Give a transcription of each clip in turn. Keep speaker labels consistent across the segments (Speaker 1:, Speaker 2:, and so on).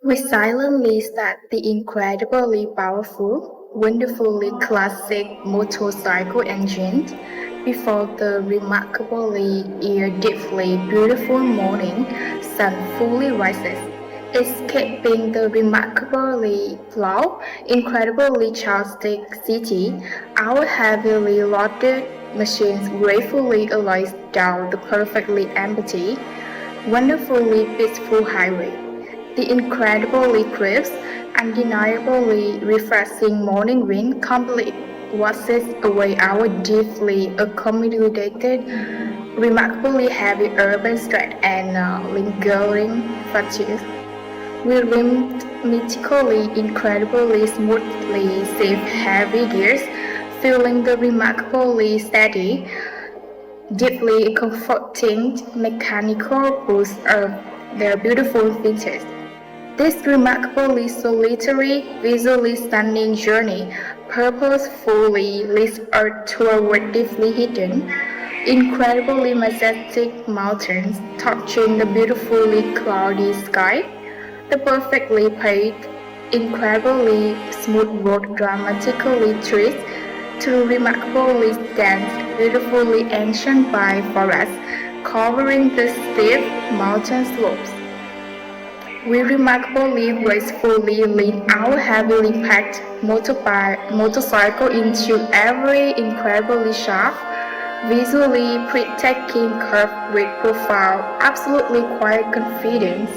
Speaker 1: We silently start the incredibly powerful, wonderfully classic motorcycle engine before the remarkably deeply beautiful morning sun fully rises, escaping the remarkably loud, incredibly chaotic city. Our heavily loaded machines gratefully alight down the perfectly empty, wonderfully peaceful highway. The incredibly crisp, undeniably refreshing morning wind completely washes away our deeply accommodated, remarkably heavy urban stress and lingering fatigue. We rhythmically, incredibly smoothly shift heavy gears, feeling the remarkably steady, deeply comforting mechanical boost of their beautiful vintage. This remarkably solitary, visually stunning journey purposefully leads us toward deeply hidden, incredibly majestic mountains touching the beautifully cloudy sky, the perfectly paved, incredibly smooth road dramatically trees to remarkably dense, beautifully ancient pine forests covering the steep mountain slopes. We remarkably gracefully lean our heavily packed motorcycle into every incredibly sharp, visually breathtaking curve with profile, absolutely quiet confidence.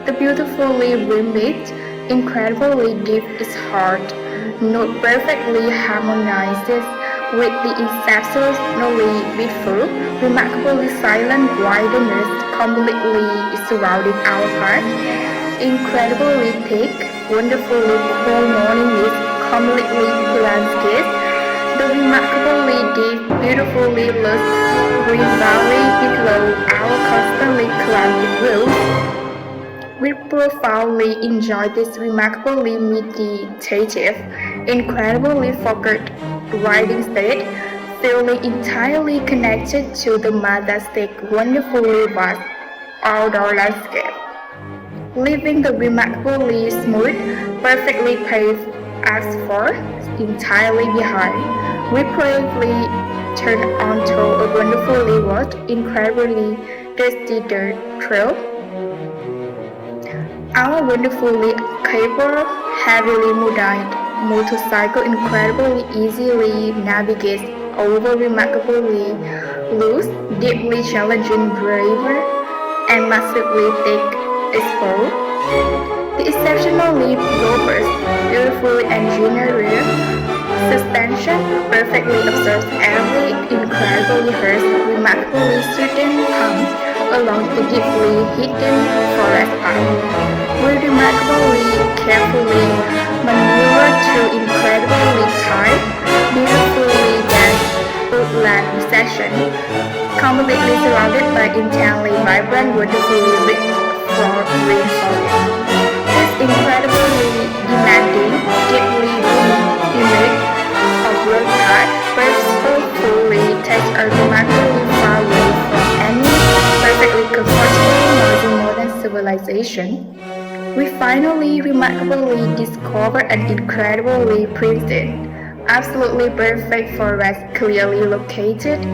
Speaker 1: The beautifully rimmed, incredibly deep is hard, not perfectly harmonizes with the exceptionally beautiful, remarkably silent wilderness completely surrounding our park. Incredibly thick, wonderfully cool morning mist completely landscape. The remarkably deep, beautifully lush green valley below our constantly climbing roads. We profoundly enjoy this remarkably meditative, incredibly focused riding state, feeling entirely connected to the majestic, wonderfully vast outdoor landscape. Leaving the remarkably smooth, perfectly paved asphalt entirely behind, we bravely turn onto a wonderfully wide, incredibly dusty dirt trail. Our wonderfully capable, heavily modified motorcycle incredibly easily navigates over remarkably loose, deeply challenging braver, and massively thick asphalt. The exceptionally robust, beautifully engineered rear suspension perfectly absorbs every incredibly harsh, remarkably certain pump along the deeply hidden forest path. We remarkably carefully maneuver through incredibly tight, beautifully dense woodland section, completely surrounded by intensely vibrant, wonderfully rich green foliage. This incredibly demanding, deeply rooted image of road path purposefully takes us remarkably far away from any perfectly comfortable noisy modern civilization. We finally remarkably discover an incredibly pristine, absolutely perfect forest clearly located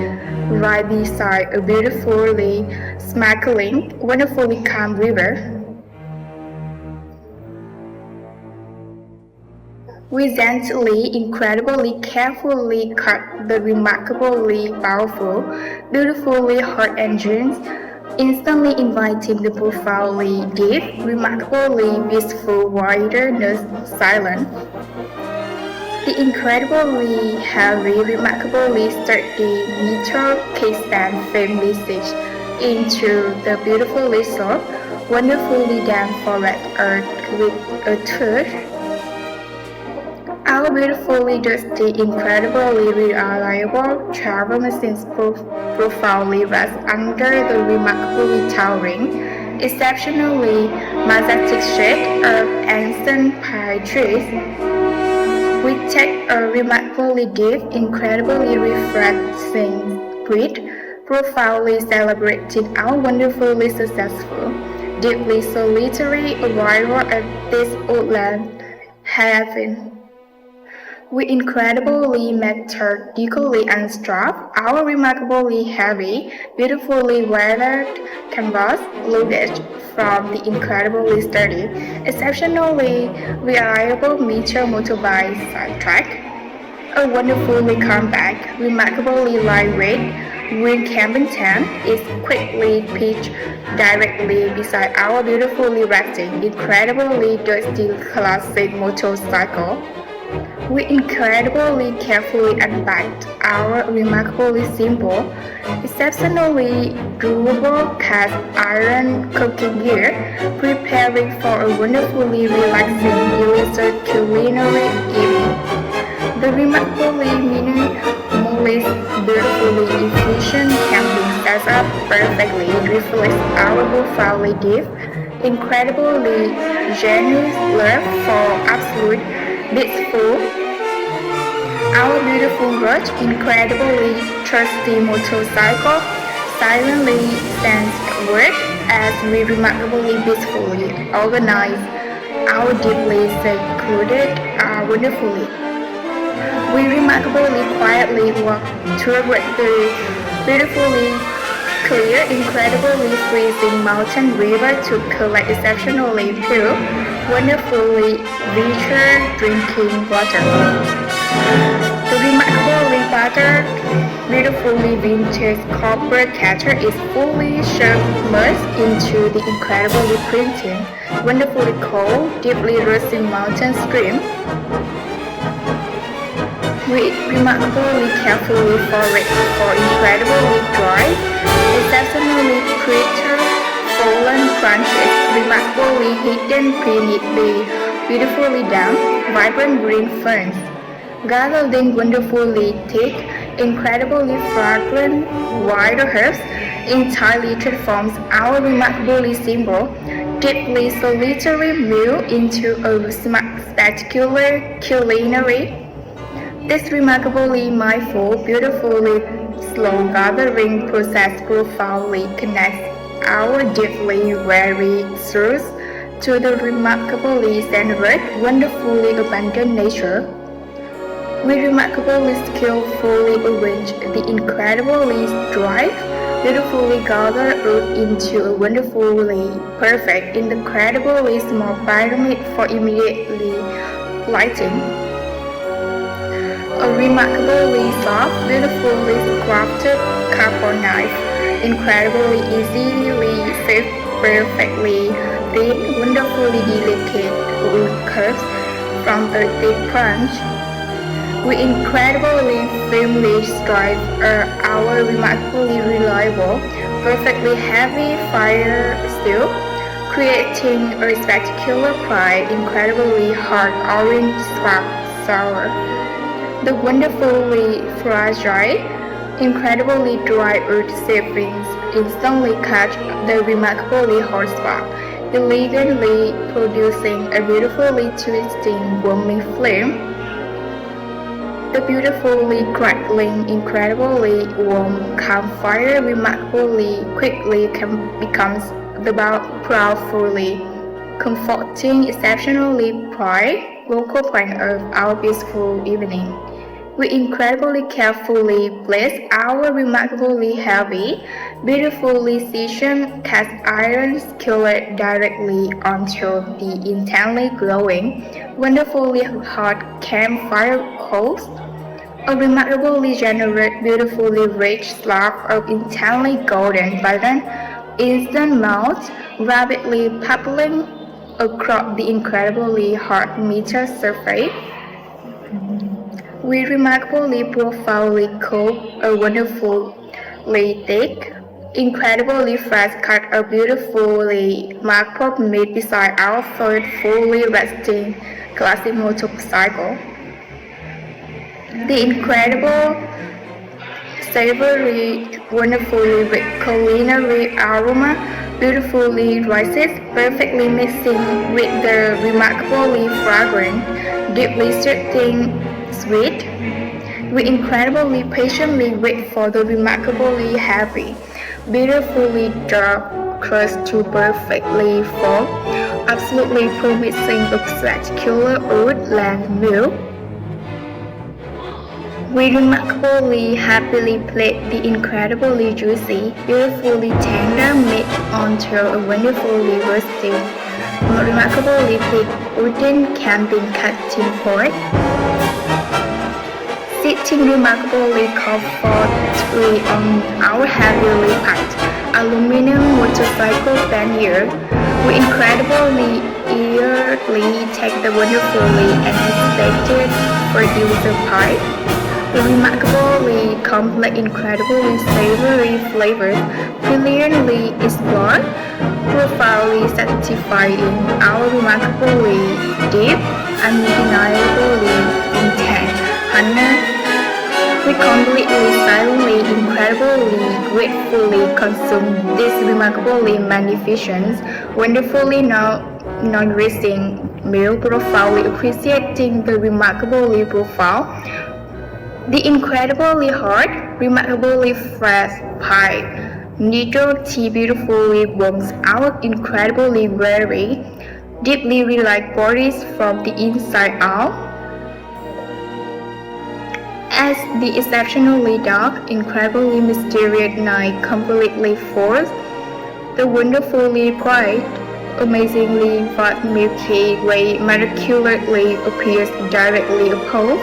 Speaker 1: right beside a beautifully sparkling, wonderfully calm river. We gently, incredibly carefully cut the remarkably powerful, beautifully hot engines, instantly inviting the profoundly deep, remarkably peaceful wilderness silence. The incredibly heavy, remarkably sturdy metal kickstand firmly stitched into the beautifully soft, wonderfully damp forest earth with a third our beautifully dusty, incredibly reliable travel machines profoundly rest under the remarkably towering, exceptionally majestic shade of ancient pine trees. We take a remarkably deep, incredibly refreshing breath, profoundly celebrating our wonderfully successful, deeply solitary arrival at this woodland haven. We incredibly methodically unstrapped our remarkably heavy, beautifully weathered canvas luggage from the incredibly sturdy, exceptionally reliable Metro motorbike sidetrack. A wonderfully compact, remarkably lightweight green camping tent is quickly pitched directly beside our beautifully resting, incredibly dusty classic motorcycle. We incredibly carefully unpacked our remarkably simple, exceptionally durable cast iron cooking gear, preparing for a wonderfully relaxing, delicious culinary evening. The remarkably minimalist, beautifully efficient camping setup perfectly reflects our profoundly deep, incredibly generous love for absolute blissful. Our beautiful rugged, incredibly trusty motorcycle silently stands work as we remarkably peacefully organize our deeply secluded wonderfully. We remarkably quietly walk toward the beautifully clear, incredibly freezing mountain river to collect exceptionally pure, wonderfully richer drinking water. The remarkably battered, beautifully vintage copper catcher is fully submerged into the incredibly printing, wonderfully cold, deeply rushing mountain stream. We remarkably carefully forage for incredibly dry, exceptionally crater fallen branches, remarkably hidden beneath the beautifully damp, vibrant green ferns. Gathered in wonderfully thick, incredibly fragrant wild herbs, entirely transforms our remarkably simple, deeply solitary meal into a spectacular culinary. This remarkably mindful, beautifully slow gathering process profoundly connects our deeply weary souls to the remarkably centered, wonderfully abundant nature. We remarkably skillfully arrange the incredibly dry, beautifully gathered root into a wonderfully perfect, incredibly small pyramid for immediately lighting. A remarkably soft, beautifully crafted carbon knife, incredibly easily shaped, perfectly thin, wonderfully delicate wood curves from a thick punch. We incredibly firmly strive our remarkably reliable, perfectly heavy fire steel, creating a spectacular pride, incredibly hard orange spark sour. The wonderfully fragile, incredibly dry earth saplings instantly catch the remarkably hot spark, elegantly producing a beautifully twisting, warming flame. The beautifully crackling, incredibly warm campfire remarkably quickly becomes the powerfully comforting, exceptionally bright local point of our peaceful evening. We incredibly carefully place our remarkably heavy, beautifully seasoned cast iron skillet directly onto the intensely glowing, wonderfully hot campfire coals. A remarkably generous, beautifully rich slab of intensely golden button instant melts, rapidly bubbling across the incredibly hot metal surface. We remarkably profoundly cook a wonderfully thick, incredibly fresh cut of beautifully marked meat beside our third fully resting classic motorcycle. The incredible, savory, wonderfully rich culinary aroma beautifully rises, perfectly mixing with the remarkably fragrant, deeply soothing sweet. We incredibly patiently wait for the remarkably heavy, beautifully dark crust to perfectly form, absolutely promising a spectacular woodland meal. We remarkably happily plate the incredibly juicy, beautifully tender meat onto a wonderfully roasted, remarkably big wooden camping cutting board. Sitting remarkably comfortably on our heavily packed aluminum motorcycle pannier, we incredibly eagerly take the wonderfully anticipated producer pie. The remarkably complex, incredibly savory flavors, brilliantly explored, profoundly satisfying our remarkably deep, undeniably intense hunger. We completely, silently, incredibly, gratefully consume this remarkably magnificent, wonderfully nourishing meal, profoundly appreciating the remarkably profound, the incredibly hot, remarkably fresh pie. Neither tea beautifully warms our incredibly weary, deeply relaxed bodies from the inside out. As the exceptionally dark, incredibly mysterious night completely falls, the wonderfully bright, amazingly vast Milky Way miraculously appears directly opposed.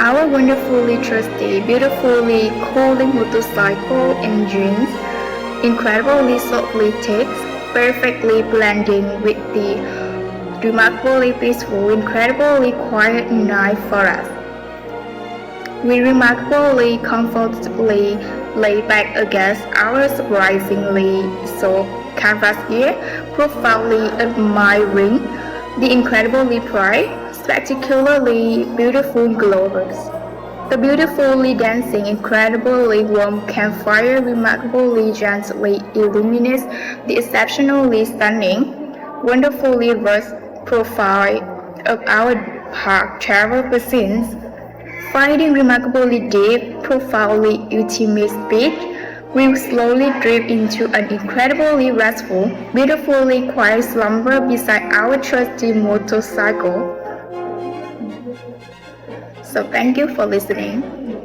Speaker 1: Our wonderfully trusty, beautifully cooling motorcycle engines, incredibly softly takes, perfectly blending with the remarkably peaceful, incredibly quiet night for us. We remarkably comfortably lay back against our surprisingly soft canvas gear, profoundly admiring the incredibly bright, spectacularly beautiful globes. The beautifully dancing, incredibly warm campfire remarkably gently illuminates the exceptionally stunning, wonderfully vast profile of our park travel scenes. Finding remarkably deep, profoundly intimate speech, we slowly drift into an incredibly restful, beautifully quiet slumber beside our trusty motorcycle. So thank you for listening.